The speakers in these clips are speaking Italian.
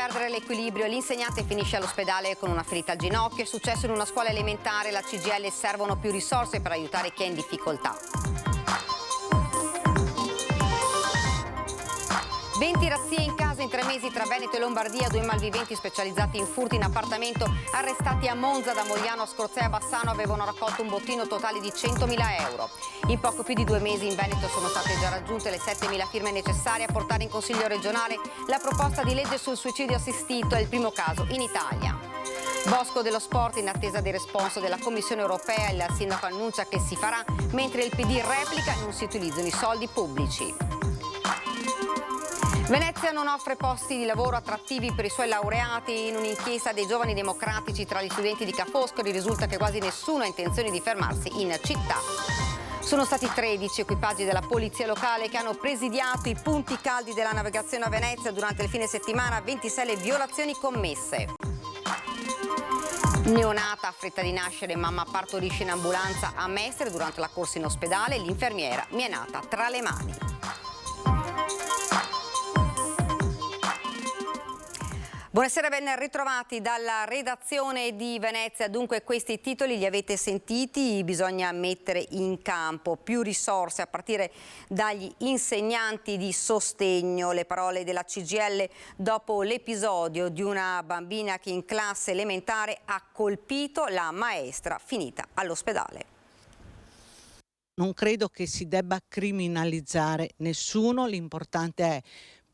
perdere l'equilibrio, l'insegnante finisce all'ospedale con una ferita al ginocchio. È successo in una scuola elementare, la CGIL servono più risorse per aiutare chi è in difficoltà. 20 razzie in casa in 3 mesi tra Veneto e Lombardia, 2 malviventi specializzati in furti in appartamento arrestati a Monza. Da Mogliano a Scorzè a Bassano avevano raccolto un bottino totale di 100.000 euro. In poco più di 2 mesi in Veneto sono state già raggiunte le 7.000 firme necessarie a portare in Consiglio regionale la proposta di legge sul suicidio assistito. È il primo caso in Italia. Bosco dello Sport in attesa del responso della Commissione europea. Il sindaco annuncia che si farà, mentre il PD replica non si utilizzano i soldi pubblici. Venezia non offre posti di lavoro attrattivi per i suoi laureati. In un'inchiesta dei giovani democratici tra gli studenti di Ca' Foscari risulta che quasi nessuno ha intenzione di fermarsi in città. Sono stati 13 equipaggi della polizia locale che hanno presidiato i punti caldi della navigazione a Venezia durante il fine settimana, 26 le violazioni commesse. Neonata a fretta di nascere, mamma partorisce in ambulanza a Mestre durante la corsa in ospedale, l'infermiera mi è nata tra le mani. Buonasera, ben ritrovati dalla redazione di Venezia. Dunque questi titoli li avete sentiti, bisogna mettere in campo più risorse a partire dagli insegnanti di sostegno. Le parole della CGIL dopo l'episodio di una bambina che in classe elementare ha colpito la maestra finita all'ospedale. Non credo che si debba criminalizzare nessuno, l'importante è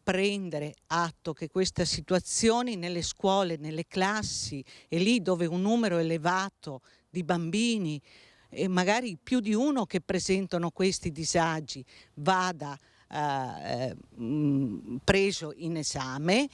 prendere atto che queste situazioni nelle scuole, nelle classi e lì dove un numero elevato di bambini e magari più di uno che presentano questi disagi vada preso in esame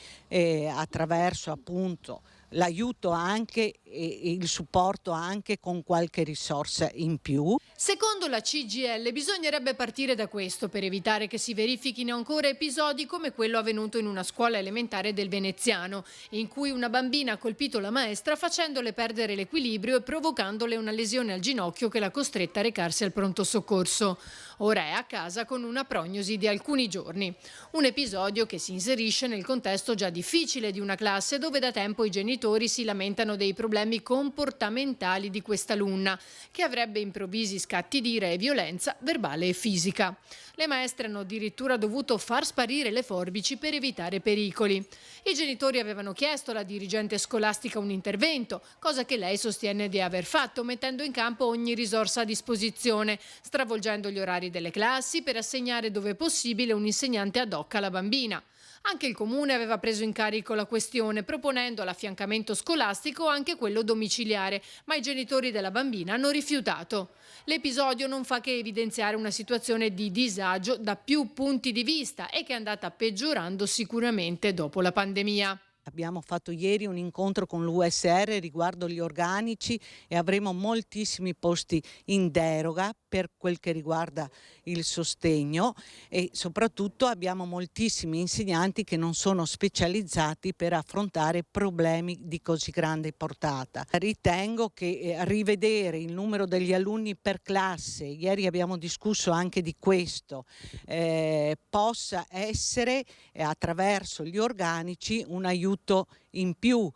attraverso appunto l'aiuto anche e il supporto anche con qualche risorsa in più. Secondo la CGIL bisognerebbe partire da questo per evitare che si verifichino ancora episodi come quello avvenuto in una scuola elementare del Veneziano, in cui una bambina ha colpito la maestra facendole perdere l'equilibrio e provocandole una lesione al ginocchio che l'ha costretta a recarsi al pronto soccorso. Ora è a casa con una prognosi di alcuni giorni. Un episodio che si inserisce nel contesto già difficile di una classe dove da tempo i genitori si lamentano dei problemi comportamentali di quest'alunna, che avrebbe improvvisi scatti di ira e violenza verbale e fisica. Le maestre hanno addirittura dovuto far sparire le forbici per evitare pericoli. I genitori avevano chiesto alla dirigente scolastica un intervento, cosa che lei sostiene di aver fatto, mettendo in campo ogni risorsa a disposizione, stravolgendo gli orari delle classi per assegnare dove possibile un insegnante ad hoc alla bambina. Anche il comune aveva preso in carico la questione, proponendo all'affiancamento scolastico anche quello domiciliare, ma i genitori della bambina hanno rifiutato. L'episodio non fa che evidenziare una situazione di disagio da più punti di vista e che è andata peggiorando sicuramente dopo la pandemia. Abbiamo fatto ieri un incontro con l'USR riguardo gli organici e avremo moltissimi posti in deroga per quel che riguarda il sostegno e soprattutto abbiamo moltissimi insegnanti che non sono specializzati per affrontare problemi di così grande portata. Ritengo che rivedere il numero degli alunni per classe, ieri abbiamo discusso anche di questo, possa essere attraverso gli organici un aiuto in più.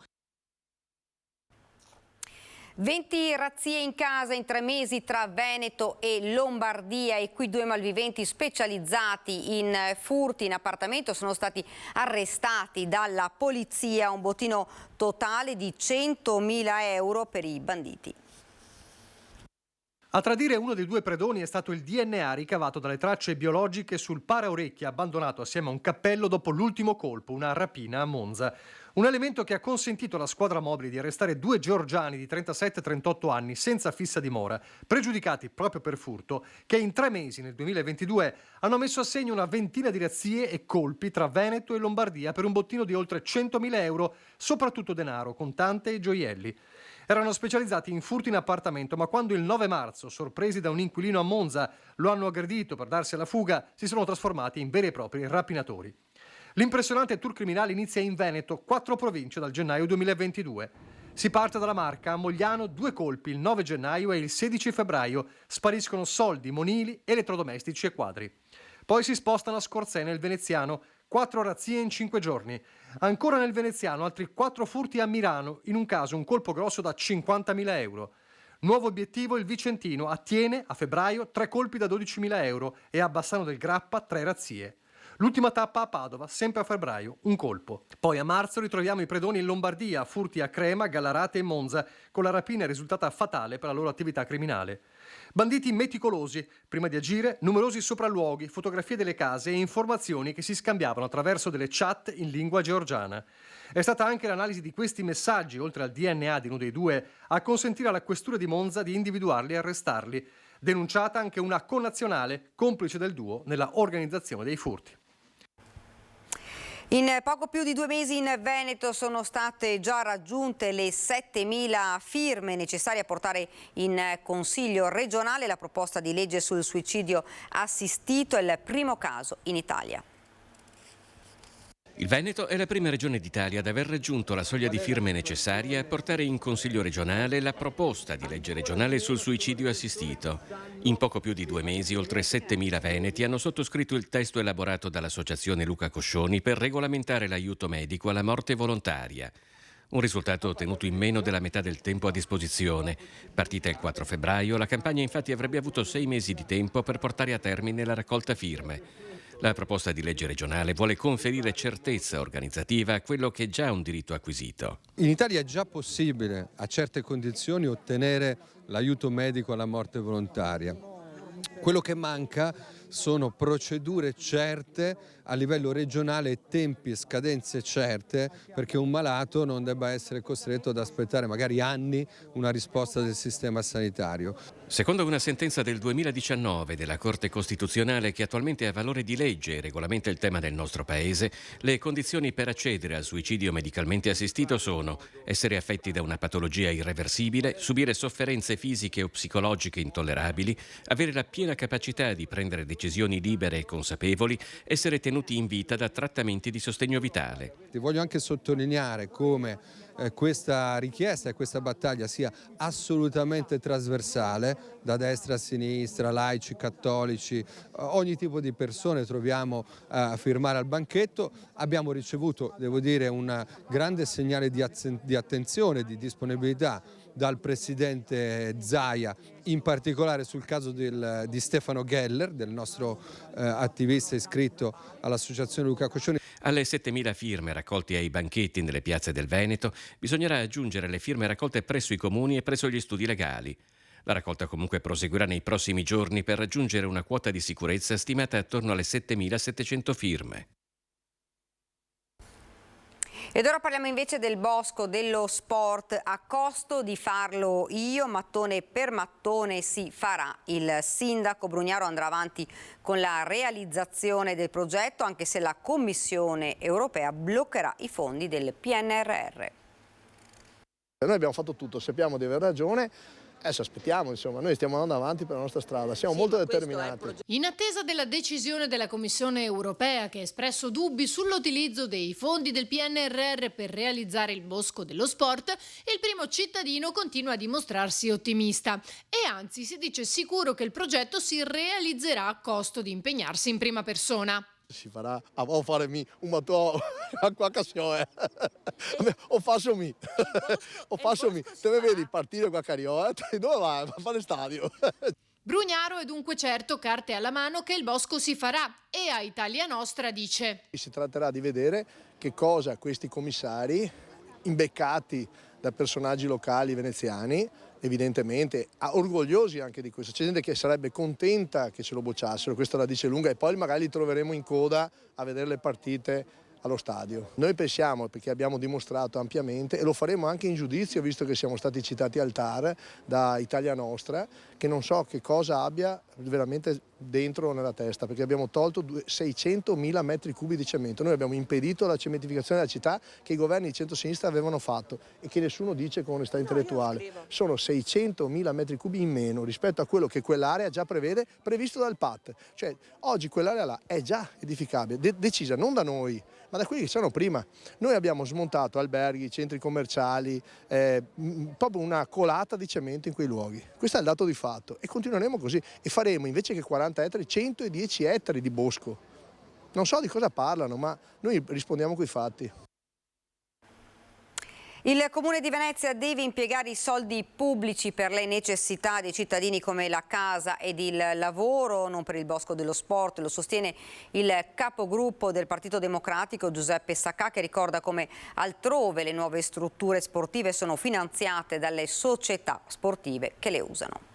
20 razzie in casa in 3 mesi tra Veneto e Lombardia e qui 2 malviventi specializzati in furti in appartamento sono stati arrestati dalla polizia, un bottino totale di 100.000 euro per i banditi. A tradire uno dei 2 predoni è stato il DNA ricavato dalle tracce biologiche sul paraorecchie abbandonato assieme a un cappello dopo l'ultimo colpo, una rapina a Monza. Un elemento che ha consentito alla squadra mobile di arrestare 2 georgiani di 37 e 38 anni senza fissa dimora, pregiudicati proprio per furto, che in 3 mesi nel 2022 hanno messo a segno una ventina di razzie e colpi tra Veneto e Lombardia per un bottino di oltre 100.000 euro, soprattutto denaro, contante e gioielli. Erano specializzati in furti in appartamento, ma quando il 9 marzo, sorpresi da un inquilino a Monza, lo hanno aggredito per darsi alla fuga, si sono trasformati in veri e propri rapinatori. L'impressionante tour criminale inizia in Veneto, 4 province dal gennaio 2022. Si parte dalla Marca, a Mogliano 2 colpi il 9 gennaio e il 16 febbraio, spariscono soldi, monili, elettrodomestici e quadri. Poi si spostano a Scorzè nel Veneziano, 4 razzie in 5 giorni. Ancora nel veneziano, altri 4 furti a Milano, in un caso un colpo grosso da 50.000 euro. Nuovo obiettivo il Vicentino, a Tiene, a febbraio, 3 colpi da 12.000 euro e a Bassano del Grappa 3 razzie. L'ultima tappa a Padova, sempre a febbraio, un colpo. Poi a marzo ritroviamo i predoni in Lombardia, furti a Crema, Gallarate e Monza, con la rapina risultata fatale per la loro attività criminale. Banditi meticolosi, prima di agire, numerosi sopralluoghi, fotografie delle case e informazioni che si scambiavano attraverso delle chat in lingua georgiana. È stata anche l'analisi di questi messaggi, oltre al DNA di uno dei due, a consentire alla questura di Monza di individuarli e arrestarli. Denunciata anche una connazionale, complice del duo nella organizzazione dei furti. In poco più di 2 mesi in Veneto sono state già raggiunte le 7.000 firme necessarie a portare in Consiglio regionale la proposta di legge sul suicidio assistito, è il primo caso in Italia. Il Veneto è la prima regione d'Italia ad aver raggiunto la soglia di firme necessarie a portare in Consiglio regionale la proposta di legge regionale sul suicidio assistito. In poco più di 2 mesi, oltre 7.000 veneti hanno sottoscritto il testo elaborato dall'Associazione Luca Coscioni per regolamentare l'aiuto medico alla morte volontaria. Un risultato ottenuto in meno della metà del tempo a disposizione. Partita il 4 febbraio, la campagna infatti avrebbe avuto 6 mesi di tempo per portare a termine la raccolta firme. La proposta di legge regionale vuole conferire certezza organizzativa a quello che è già un diritto acquisito. In Italia è già possibile, a certe condizioni, ottenere l'aiuto medico alla morte volontaria. Quello che manca sono procedure certe a livello regionale e tempi e scadenze certe perché un malato non debba essere costretto ad aspettare magari anni una risposta del sistema sanitario. Secondo una sentenza del 2019 della Corte Costituzionale che attualmente ha valore di legge e regolamenta il tema del nostro Paese, le condizioni per accedere al suicidio medicalmente assistito sono essere affetti da una patologia irreversibile, subire sofferenze fisiche o psicologiche intollerabili, avere la piena capacità di prendere decisioni libere e consapevoli, essere tenuti in vita da trattamenti di sostegno vitale. Ti voglio anche sottolineare come questa richiesta e questa battaglia sia assolutamente trasversale, da destra a sinistra, laici, cattolici, ogni tipo di persone troviamo a firmare al banchetto. Abbiamo ricevuto, devo dire, un grande segnale di attenzione, di disponibilità dal presidente Zaia, in particolare sul caso di Stefano Geller, del nostro attivista iscritto all'Associazione Luca Coscioni. Alle 7.000 firme raccolte ai banchetti nelle piazze del Veneto bisognerà aggiungere le firme raccolte presso i comuni e presso gli studi legali. La raccolta comunque proseguirà nei prossimi giorni per raggiungere una quota di sicurezza stimata attorno alle 7.700 firme. Ed ora parliamo invece del bosco, dello sport. A costo di farlo io, mattone per mattone, si farà. Il sindaco Brugnaro andrà avanti con la realizzazione del progetto, anche se la Commissione europea bloccherà i fondi del PNRR. Noi abbiamo fatto tutto, sappiamo di aver ragione. Adesso aspettiamo, insomma, noi stiamo andando avanti per la nostra strada, siamo molto determinati. In attesa della decisione della Commissione europea che ha espresso dubbi sull'utilizzo dei fondi del PNRR per realizzare il bosco dello sport, il primo cittadino continua a dimostrarsi ottimista e anzi si dice sicuro che il progetto si realizzerà a costo di impegnarsi in prima persona. Si farà, o farmi un mattone a qualche cosa, o faccio mi, te vedi partire qua cariola, dove va? A fare stadio. Brugnaro è dunque certo, carte alla mano, che il bosco si farà e a Italia Nostra dice: Si tratterà di vedere che cosa questi commissari, imbeccati da personaggi locali veneziani, evidentemente orgogliosi anche di questo, c'è gente che sarebbe contenta che ce lo bocciassero, questa la dice lunga, e poi magari li troveremo in coda a vedere le partite allo stadio. Noi pensiamo, perché abbiamo dimostrato ampiamente, e lo faremo anche in giudizio, visto che siamo stati citati al TAR da Italia Nostra, che non so che cosa abbia veramente dentro nella testa, perché abbiamo tolto 600.000 metri cubi di cemento. Noi abbiamo impedito la cementificazione della città che i governi di centro-sinistra avevano fatto e che nessuno dice con onestà intellettuale. Sono 600.000 metri cubi in meno rispetto a quello che quell'area già prevede, previsto dal PAT. Cioè oggi quell'area là è già edificabile, decisa non da noi, ma da quelli che c'erano prima. Noi abbiamo smontato alberghi, centri commerciali, proprio una colata di cemento in quei luoghi. Questo è il dato di fatto e continueremo così e faremo invece che 40 ettari, 110 ettari di bosco. Non so di cosa parlano, ma noi rispondiamo coi fatti. Il Comune di Venezia deve impiegare i soldi pubblici per le necessità dei cittadini come la casa ed il lavoro, non per il Bosco dello Sport. Lo sostiene il capogruppo del Partito Democratico Giuseppe Sacca, che ricorda come altrove le nuove strutture sportive sono finanziate dalle società sportive che le usano.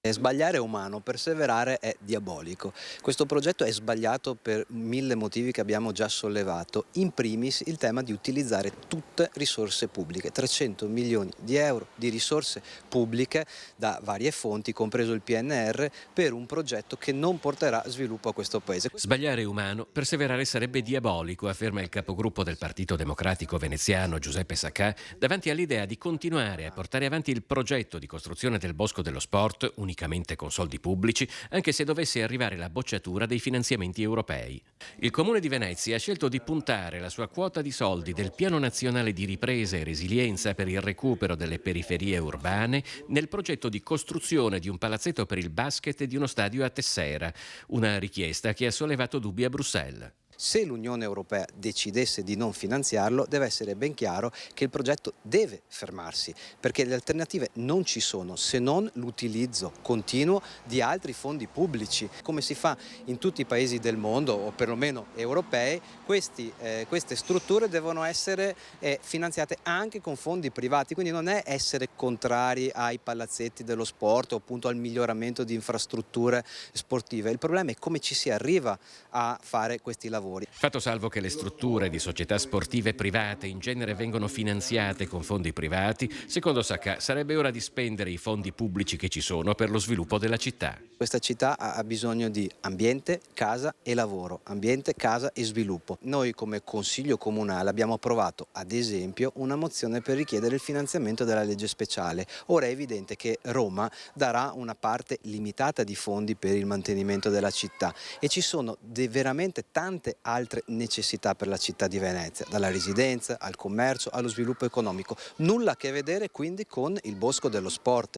Sbagliare è umano, perseverare è diabolico. Questo progetto è sbagliato per 1000 motivi che abbiamo già sollevato. In primis il tema di utilizzare tutte risorse pubbliche, 300 milioni di euro di risorse pubbliche da varie fonti, compreso il PNR, per un progetto che non porterà sviluppo a questo paese. Sbagliare è umano, perseverare sarebbe diabolico, afferma il capogruppo del Partito Democratico veneziano Giuseppe Sacca, davanti all'idea di continuare a portare avanti il progetto di costruzione del Bosco dello Sport, unicamente con soldi pubblici, anche se dovesse arrivare la bocciatura dei finanziamenti europei. Il Comune di Venezia ha scelto di puntare la sua quota di soldi del Piano Nazionale di Ripresa e Resilienza per il recupero delle periferie urbane nel progetto di costruzione di un palazzetto per il basket e di uno stadio a Tessera, una richiesta che ha sollevato dubbi a Bruxelles. Se l'Unione Europea decidesse di non finanziarlo, deve essere ben chiaro che il progetto deve fermarsi, perché le alternative non ci sono se non l'utilizzo continuo di altri fondi pubblici. Come si fa in tutti i paesi del mondo, o perlomeno europei, queste strutture devono essere finanziate anche con fondi privati, quindi non è essere contrari ai palazzetti dello sport o appunto al miglioramento di infrastrutture sportive. Il problema è come ci si arriva a fare questi lavori. Fatto salvo che le strutture di società sportive private in genere vengono finanziate con fondi privati, secondo Sacca sarebbe ora di spendere i fondi pubblici che ci sono per lo sviluppo della città. Questa città ha bisogno di ambiente, casa e lavoro, ambiente, casa e sviluppo. Noi come Consiglio Comunale abbiamo approvato, ad esempio, una mozione per richiedere il finanziamento della legge speciale. Ora è evidente che Roma darà una parte limitata di fondi per il mantenimento della città e ci sono veramente tante altre necessità per la città di Venezia, dalla residenza al commercio allo sviluppo economico. Nulla a che vedere quindi con il Bosco dello Sport.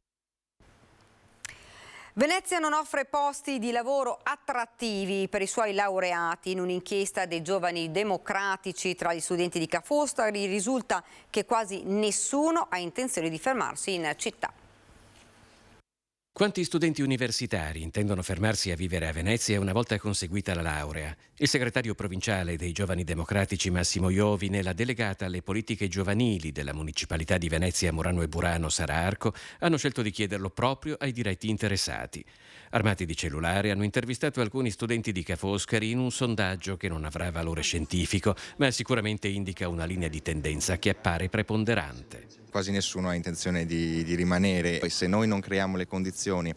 Venezia non offre posti di lavoro attrattivi per i suoi laureati. In un'inchiesta dei giovani democratici tra gli studenti di Ca' Foscari risulta che quasi nessuno ha intenzione di fermarsi in città. Quanti studenti universitari intendono fermarsi a vivere a Venezia una volta conseguita la laurea? Il segretario provinciale dei Giovani Democratici Massimo Iovine e la delegata alle politiche giovanili della Municipalità di Venezia Murano e Burano Sara Arco hanno scelto di chiederlo proprio ai diretti interessati. Armati di cellulare hanno intervistato alcuni studenti di Ca' Foscari in un sondaggio che non avrà valore scientifico, ma sicuramente indica una linea di tendenza che appare preponderante. Quasi nessuno ha intenzione di rimanere. Poi se noi non creiamo le condizioni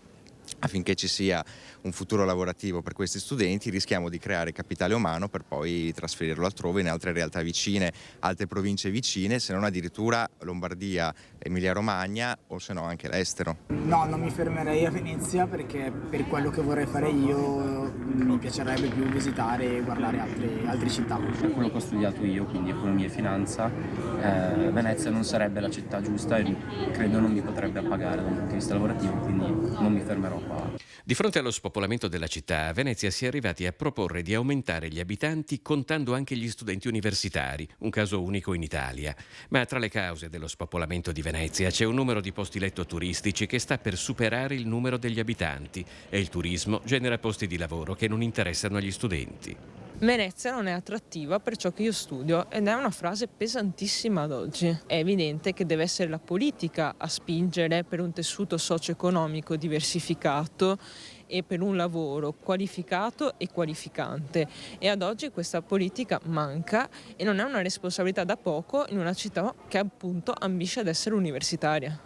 affinché ci sia un futuro lavorativo per questi studenti, rischiamo di creare capitale umano per poi trasferirlo altrove in altre realtà vicine, altre province vicine, se non addirittura Lombardia, Emilia Romagna o se no anche l'estero. No, non mi fermerei a Venezia perché per quello che vorrei fare io mi piacerebbe più visitare e guardare altre città. Per quello che ho studiato io, quindi economia e finanza, Venezia non sarebbe la città giusta e credo non mi potrebbe appagare dal punto di vista lavorativo, quindi non mi fermerò qua. Di fronte allo spopolamento della città, a Venezia si è arrivati a proporre di aumentare gli abitanti contando anche gli studenti universitari, un caso unico in Italia. Ma tra le cause dello spopolamento di Venezia c'è un numero di posti letto turistici che sta per superare il numero degli abitanti e il turismo genera posti di lavoro che non interessano agli studenti. Venezia non è attrattiva per ciò che io studio ed è una frase pesantissima ad oggi. È evidente che deve essere la politica a spingere per un tessuto socio-economico diversificato e per un lavoro qualificato e qualificante. E ad oggi questa politica manca e non è una responsabilità da poco in una città che appunto ambisce ad essere universitaria.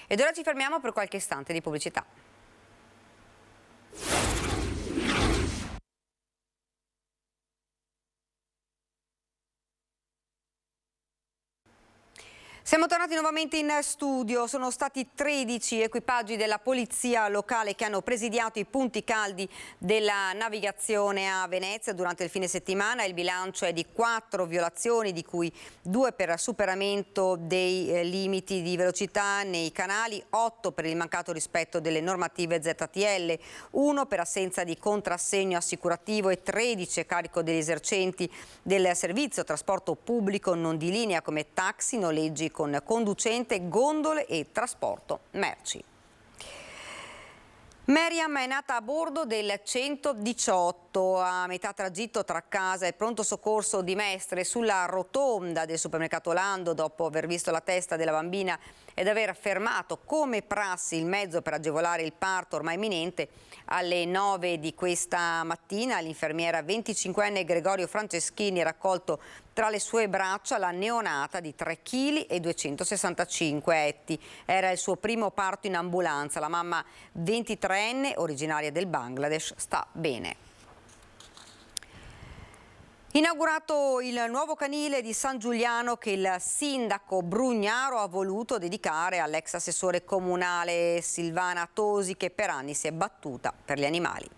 Ed ora ci fermiamo per qualche istante di pubblicità. Siamo tornati nuovamente in studio, sono stati 13 equipaggi della polizia locale che hanno presidiato i punti caldi della navigazione a Venezia durante il fine settimana. Il bilancio è di 4 violazioni, di cui 2 per superamento dei limiti di velocità nei canali, 8 per il mancato rispetto delle normative ZTL, 1 per assenza di contrassegno assicurativo e 13 a carico degli esercenti del servizio trasporto pubblico non di linea come taxi, noleggi con conducente, gondole e trasporto merci. Meriam è nata a bordo del 118 a metà tragitto tra casa e pronto soccorso di Mestre, sulla rotonda del supermercato Lando, dopo aver visto la testa della bambina ed aver fermato come prassi il mezzo per agevolare il parto ormai imminente. Alle 9 di questa mattina l'infermiera 25enne Gregorio Franceschini ha raccolto tra le sue braccia la neonata di 3 kg e 265 etti. Era il suo primo parto in ambulanza. La mamma 23enne, originaria del Bangladesh, sta bene. Inaugurato il nuovo canile di San Giuliano che il sindaco Brugnaro ha voluto dedicare all'ex assessore comunale Silvana Tosi, che per anni si è battuta per gli animali.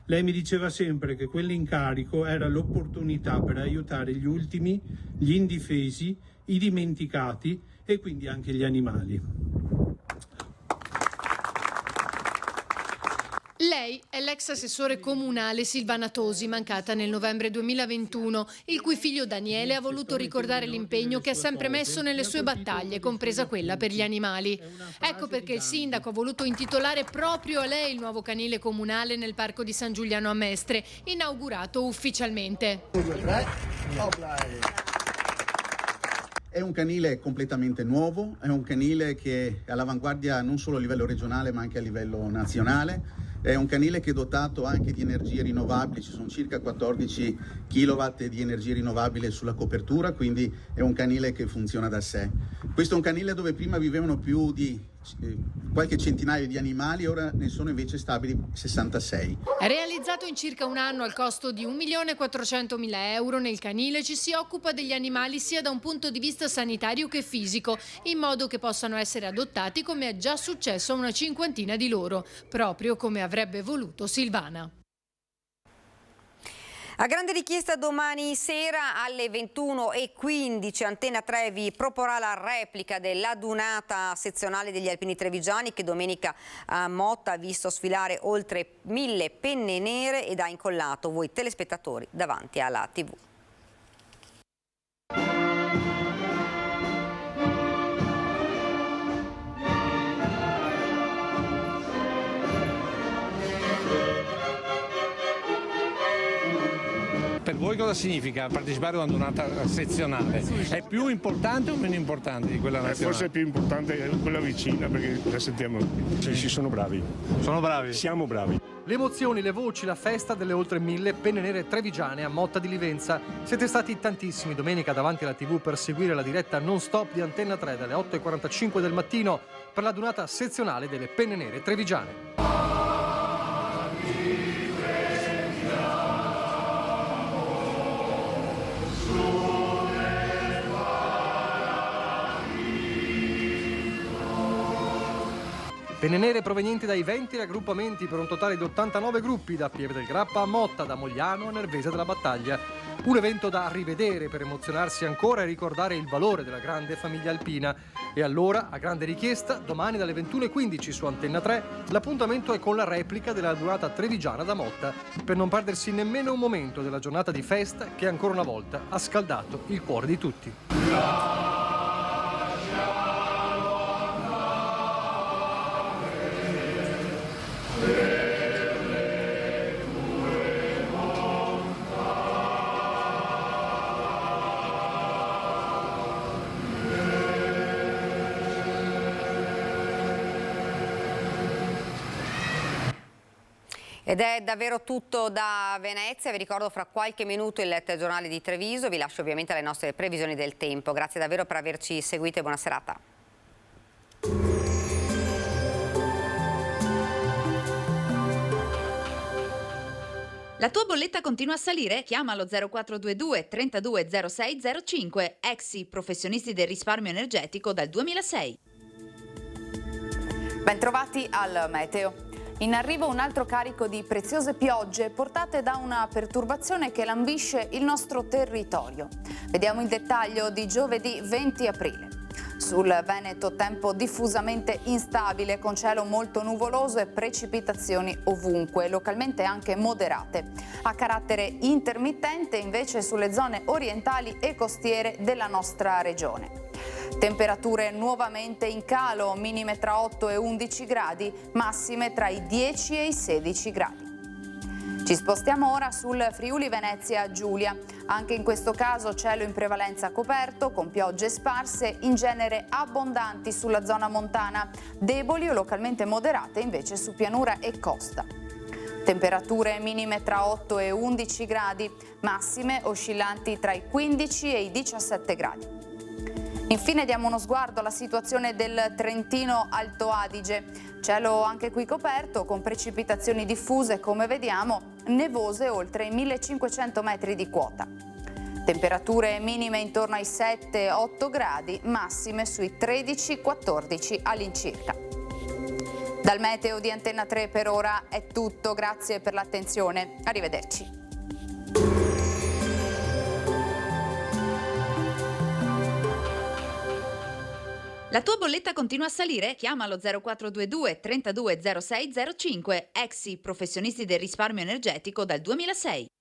Lei mi diceva sempre che quell'incarico era l'opportunità per aiutare gli ultimi, gli indifesi, i dimenticati e quindi anche gli animali. Lei è l'ex assessore comunale Silvana Tosi, mancata nel novembre 2021, il cui figlio Daniele ha voluto ricordare l'impegno che ha sempre messo nelle sue battaglie, compresa quella per gli animali. Ecco perché il sindaco ha voluto intitolare proprio a lei il nuovo canile comunale nel parco di San Giuliano a Mestre, inaugurato ufficialmente. È un canile completamente nuovo, è un canile che è all'avanguardia non solo a livello regionale ma anche a livello nazionale. È un canile che è dotato anche di energie rinnovabili, ci sono circa 14 kW di energia rinnovabile sulla copertura, quindi è un canile che funziona da sé. Questo è un canile dove prima vivevano più di qualche centinaio di animali, ora ne sono invece stabili 66. Realizzato in circa un anno al costo di 1.400.000 euro, nel canile ci si occupa degli animali sia da un punto di vista sanitario che fisico, in modo che possano essere adottati come è già successo a una cinquantina di loro, proprio come avrebbe voluto Silvana. A grande richiesta domani sera alle 21:15 Antena 3 vi proporrà la replica dell'adunata sezionale degli alpini trevigiani che domenica a Motta ha visto sfilare oltre 1000 penne nere ed ha incollato voi telespettatori davanti alla TV. Per voi cosa significa partecipare a un'adunata sezionale? È più importante o meno importante di quella nazionale? Forse è più importante quella vicina perché la sentiamo. Sì, sono bravi. Sono bravi? Siamo bravi. Le emozioni, le voci, la festa delle oltre 1000 penne nere trevigiane a Motta di Livenza. Siete stati tantissimi domenica davanti alla TV per seguire la diretta non stop di Antena 3 dalle 8:45 del mattino per l'adunata sezionale delle penne nere trevigiane. Penne nere provenienti dai 20 raggruppamenti per un totale di 89 gruppi, da Pieve del Grappa a Motta, da Mogliano a Nervesa della Battaglia. Un evento da rivedere per emozionarsi ancora e ricordare il valore della grande famiglia alpina. E allora, a grande richiesta, domani dalle 21:15 su Antena 3, l'appuntamento è con la replica della adunata trevigiana da Motta, per non perdersi nemmeno un momento della giornata di festa che ancora una volta ha scaldato il cuore di tutti. Ed è davvero tutto da Venezia, vi ricordo fra qualche minuto il telegiornale di Treviso, vi lascio ovviamente alle nostre previsioni del tempo. Grazie davvero per averci seguito e buona serata. La tua bolletta continua a salire? Chiama lo 0422 320605, Exi, professionisti del risparmio energetico dal 2006. Bentrovati al meteo. In arrivo un altro carico di preziose piogge portate da una perturbazione che lambisce il nostro territorio. Vediamo il dettaglio di giovedì 20 aprile. Sul Veneto tempo diffusamente instabile con cielo molto nuvoloso e precipitazioni ovunque, localmente anche moderate. A carattere intermittente invece sulle zone orientali e costiere della nostra regione. Temperature nuovamente in calo, minime tra 8 e 11 gradi, massime tra i 10 e i 16 gradi. Ci spostiamo ora sul Friuli Venezia Giulia. Anche in questo caso cielo in prevalenza coperto, con piogge sparse, in genere abbondanti sulla zona montana, deboli o localmente moderate invece su pianura e costa. Temperature minime tra 8 e 11 gradi, massime oscillanti tra i 15 e i 17 gradi. Infine diamo uno sguardo alla situazione del Trentino Alto Adige. Cielo anche qui coperto, con precipitazioni diffuse, come vediamo, nevose oltre i 1500 metri di quota. Temperature minime intorno ai 7-8 gradi, massime sui 13-14 all'incirca. Dal meteo di Antenna 3 per ora è tutto, grazie per l'attenzione, arrivederci. La tua bolletta continua a salire? Chiama lo 0422 320605, Exi, professionisti del risparmio energetico dal 2006.